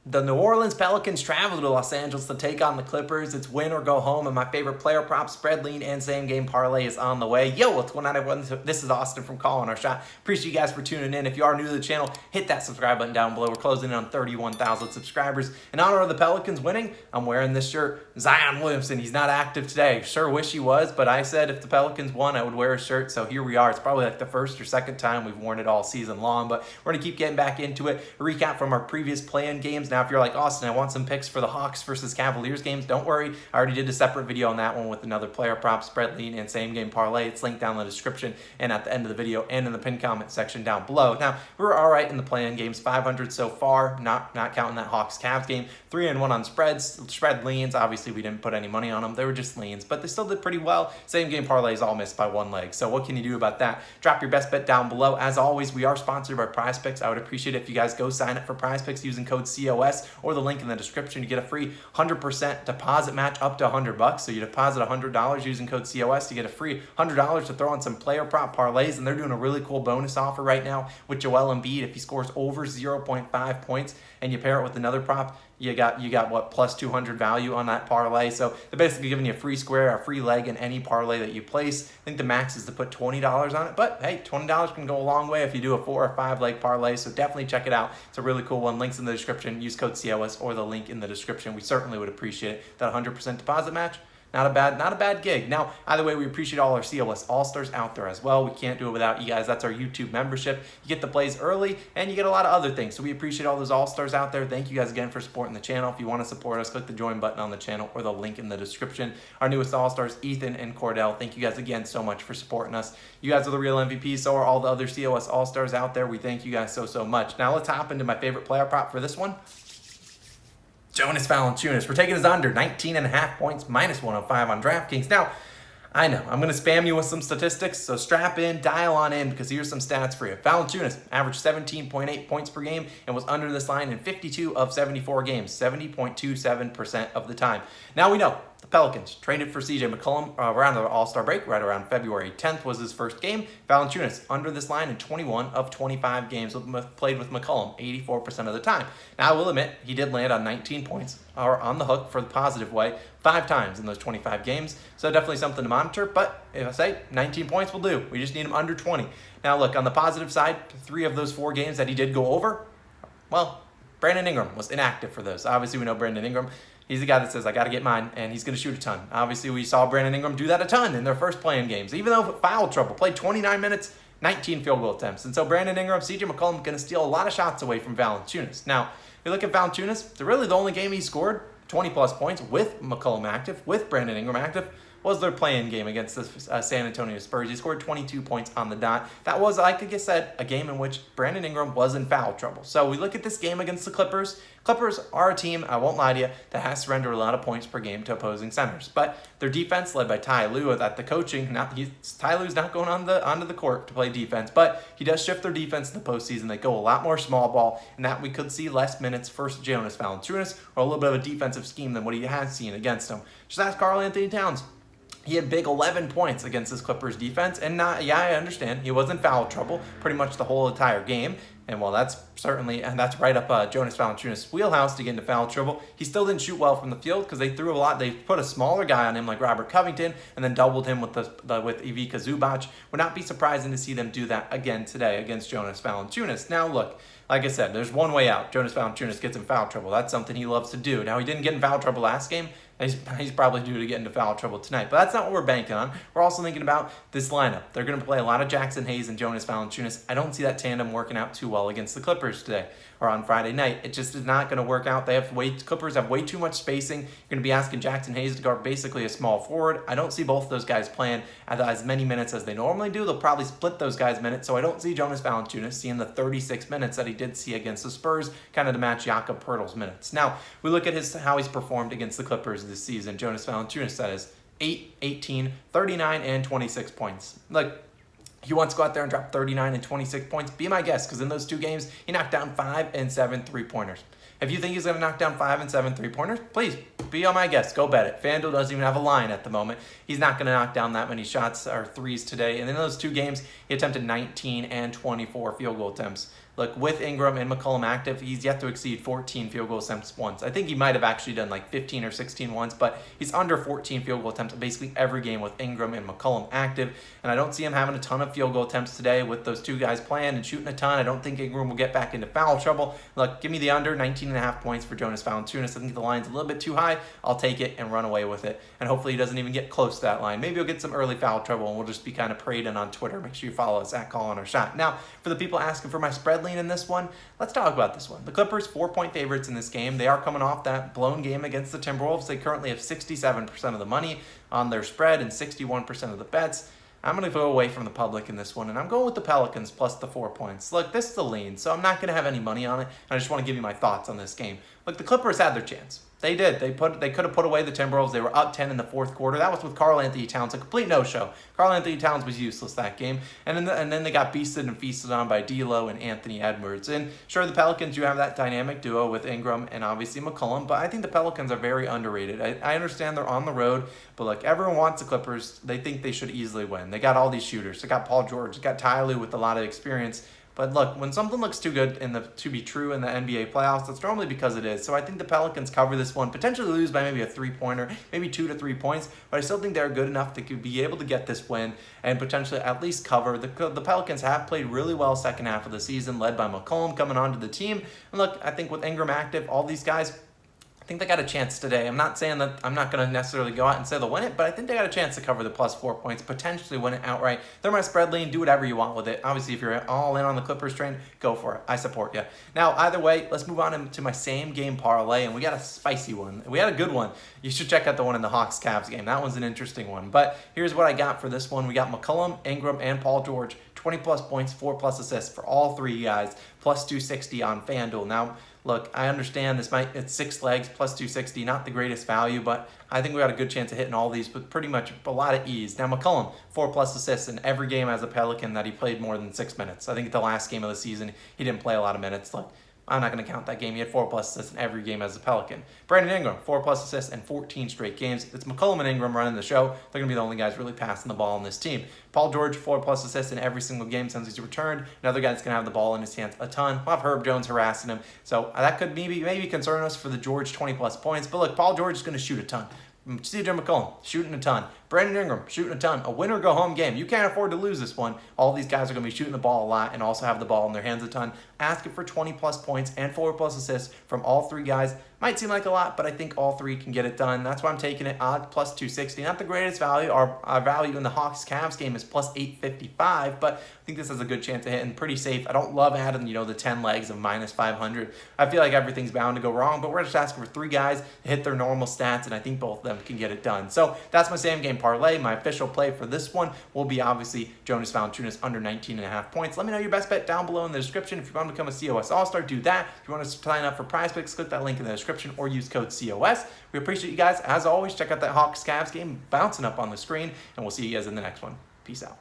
The New Orleans Pelicans travel to Los Angeles to take on the Clippers. It's win or go home, and my favorite player prop, spread lean, and same game parlay is on the way. Yo, what's going on, everyone? This is Austin from Calling Our Shot. Appreciate you guys for tuning in. If you are new to the channel, hit that subscribe button down below. We're closing in on 31,000 subscribers. In honor of the Pelicans winning, I'm wearing this shirt. Zion Williamson, he's not active today. Sure wish he was, but I said if the Pelicans won, I would wear a shirt, so here we are. It's probably like the first or second time we've worn it all season long, but we're going to keep getting back into it. A recap from our previous play-in games. Now, if you're like, Austin, I want some picks for the Hawks versus Cavaliers games, don't worry. I already did a separate video on that one with another player prop, spread lean, and same game parlay. It's linked down in the description and at the end of the video and in the pinned comment section down below. Now, we were all right in the play-in games, 500 so far, not counting that Hawks-Cavs game. 3-1 on spreads, spread leans. Obviously, we didn't put any money on them. They were just leans, but they still did pretty well. Same game parlays all missed by one leg. So what can you do about that? Drop your best bet down below. As always, we are sponsored by PrizePicks. I would appreciate it if you guys go sign up for PrizePicks using code COS or the link in the description. You get a free 100% deposit match up to $100. So you deposit $100 using code COS. You get a free $100 to throw on some player prop parlays, and they're doing a really cool bonus offer right now with Joel Embiid. If he scores over 0.5 points and you pair it with another prop, you got what, plus 200 value on that parlay. So they're basically giving you a free square, a free leg in any parlay that you place. I think the max is to put $20 on it, but hey, $20 can go a long way if you do a 4 or 5 leg parlay. So definitely check it out. It's a really cool one. Links in the description. Use code COS or the link in the description. We certainly would appreciate it. That 100% deposit match. Not a bad gig. Now, either way, we appreciate all our COS All-Stars out there as well. We can't do it without you guys. That's our YouTube membership. You get the plays early, and you get a lot of other things. So we appreciate all those All-Stars out there. Thank you guys again for supporting the channel. If you want to support us, click the join button on the channel or the link in the description. Our newest All-Stars, Ethan and Cordell. Thank you guys again so much for supporting us. You guys are the real MVPs. So are all the other COS All-Stars out there. We thank you guys so much. Now, let's hop into my favorite player prop for this one. Jonas Valanciunas. We're taking his under 19.5 points, minus 105 on DraftKings. Now, I know I'm going to spam you with some statistics, so strap in, dial on in, because here's some stats for you. Valanciunas averaged 17.8 points per game and was under this line in 52 of 74 games, 70.27% of the time. Now we know the Pelicans traded for CJ McCollum around the All-Star break, right around February 10th was his first game. Valanciunas under this line in 21 of 25 games played with McCollum, 84% of the time. Now I will admit, he did land on 19 points, or on the hook for the positive way, 5 times in those 25 games. So definitely something to monitor, but if I say 19 points will do. We just need him under 20. Now look, on the positive side, 3 of those 4 games that he did go over, well, Brandon Ingram was inactive for those. Obviously, we know Brandon Ingram. He's the guy that says, I got to get mine, and he's going to shoot a ton. Obviously, we saw Brandon Ingram do that a ton in their first play-in games. Even though foul trouble, played 29 minutes, 19 field goal attempts. And so Brandon Ingram, CJ McCollum going to steal a lot of shots away from Valanciunas. Now, if you look at Valanciunas, it's really the only game he scored 20-plus points with McCollum active, with Brandon Ingram active, was their play-in game against the San Antonio Spurs. He scored 22 points on the dot. That was, like I said, a game in which Brandon Ingram was in foul trouble. So we look at this game against the Clippers. Clippers are a team, I won't lie to you, that has surrendered a lot of points per game to opposing centers. But their defense, led by Ty Lue, at the coaching, Ty Lue's not going onto the court to play defense, but he does shift their defense in the postseason. They go a lot more small ball, and that we could see less minutes for Jonas Valanciunas, or a little bit of a defensive scheme than what he has seen against him. Just ask Karl-Anthony Towns. He had big 11 points against this Clippers defense, and I understand he was in foul trouble pretty much the whole entire game. And while that's right up Jonas Valanciunas' wheelhouse to get into foul trouble, he still didn't shoot well from the field because they threw a lot. They put a smaller guy on him like Robert Covington and then doubled him with Ivica Zubac. Would not be surprising to see them do that again today against Jonas Valanciunas. Now look, like I said, there's one way out. Jonas Valanciunas gets in foul trouble. That's something he loves to do. Now, he didn't get in foul trouble last game. He's probably due to get into foul trouble tonight. But that's not what we're banking on. We're also thinking about this lineup. They're going to play a lot of Jackson Hayes and Jonas Valanciunas. I don't see that tandem working out too well against the Clippers today or on Friday night. It just is not going to work out. Clippers have way too much spacing. You're going to be asking Jackson Hayes to guard basically a small forward. I don't see both those guys playing as many minutes as they normally do. They'll probably split those guys' minutes. So I don't see Jonas Valanciunas seeing the 36 minutes that he did see against the Spurs, kind of to match Jakob Poeltl's minutes. Now, we look at how he's performed against the Clippers this season. Jonas Valanciunas, that is 8, 18, 39, and 26 points. Look, he wants to go out there and drop 39 and 26 points. Be my guest, because in those 2 games, he knocked down 5 and 7 3-pointers. If you think he's going to knock down 5 and 7 3-pointers, please be on my guest. Go bet it. FanDuel doesn't even have a line at the moment. He's not going to knock down that many shots or threes today. And in those 2 games, he attempted 19 and 24 field goal attempts. look, with Ingram and McCollum active, he's yet to exceed 14 field goal attempts once. I think he might have actually done like 15 or 16 once, but he's under 14 field goal attempts basically every game with Ingram and McCollum active. And I don't see him having a ton of field goal attempts today with those two guys playing and shooting a ton. I don't think Ingram will get back into foul trouble. Look, give me the under 19.5 points for Jonas Valanciunas. I think the line's a little bit too high. I'll take it and run away with it. And hopefully he doesn't even get close to that line. Maybe he'll get some early foul trouble and we'll just be kind of parading on Twitter. Make sure you follow us at Calling Our Shot. Now, for the people asking for my spread lean in this one, let's talk about this one. The Clippers 4-point favorites in this game. They are coming off that blown game against the Timberwolves. They currently have 67% of the money on their spread and 61% of the bets. I'm going to go away from the public in this one, and I'm going with the Pelicans plus the 4 points. Look, this is the lean, so I'm not going to have any money on it. I just want to give you my thoughts on this game. Look, the Clippers had their chance. They did. They could have put away the Timberwolves. They were up 10 in the fourth quarter. That was with Karl-Anthony Towns, a complete no-show. Karl-Anthony Towns was useless that game. And then they got beasted and feasted on by D'Lo and Anthony Edwards. And sure, the Pelicans, you have that dynamic duo with Ingram and obviously McCollum, but I think the Pelicans are very underrated. I understand they're on the road, but look, everyone wants the Clippers. They think they should easily win. They got all these shooters. They got Paul George. They got Ty Lue with a lot of experience. But look, when something looks too good to be true in the NBA playoffs, that's normally because it is. So I think the Pelicans cover this one, potentially lose by maybe a 3-pointer, maybe 2 to 3 points. But I still think they're good enough to be able to get this win and potentially at least cover. The Pelicans have played really well second half of the season, led by McCollum coming onto the team. And look, I think with Ingram active, all these guys, I think they got a chance today. I'm not saying that I'm not going to necessarily go out and say they'll win it, but I think they got a chance to cover the plus 4 points, potentially win it outright. They're my spread lean. Do whatever you want with it. Obviously, if you're all in on the Clippers train, go for it. I support you. Now, either way, let's move on to my same game parlay, and we got a spicy one. We had a good one. You should check out the one in the Hawks-Cavs game. That one's an interesting one. But here's what I got for this one. We got McCollum, Ingram, and Paul George. 20-plus points, 4-plus assists for all three guys, plus 260 on FanDuel. Now, look, I understand it's 6 legs, plus 260, not the greatest value, but I think we got a good chance of hitting all these with pretty much a lot of ease. Now, McCollum, 4-plus assists in every game as a Pelican that he played more than 6 minutes. I think the last game of the season, he didn't play a lot of minutes. Look, I'm not going to count that game. He had 4-plus assists in every game as a Pelican. Brandon Ingram, 4-plus assists in 14 straight games. It's McCollum and Ingram running the show. They're going to be the only guys really passing the ball on this team. Paul George, 4-plus assists in every single game since he's returned. Another guy that's going to have the ball in his hands a ton. We'll have Herb Jones harassing him. So that could maybe concern us for the George 20-plus points. But look, Paul George is going to shoot a ton. CJ McCollum, shooting a ton. Brandon Ingram, shooting a ton. A win-or-go-home game. You can't afford to lose this one. All these guys are going to be shooting the ball a lot and also have the ball in their hands a ton. Asking for 20-plus points and 4-plus assists from all three guys. Might seem like a lot, but I think all three can get it done. That's why I'm taking it. Odd plus 260. Not the greatest value. Our value in the Hawks-Cavs game is plus 855, but I think this has a good chance of hitting. Pretty safe. I don't love adding, the 10 legs of minus 500. I feel like everything's bound to go wrong, but we're just asking for 3 guys to hit their normal stats, and I think both of them can get it done. So that's my same game parlay. My official play for this one will be obviously Jonas Valanciunas under 19.5 points. Let me know your best bet down below in the description. If you want to become a COS All-Star, do that. If you want to sign up for PrizePicks, click that link in the description or use code COS. We appreciate you guys. As always, check out that Hawks-Cavs game bouncing up on the screen, and we'll see you guys in the next one. Peace out.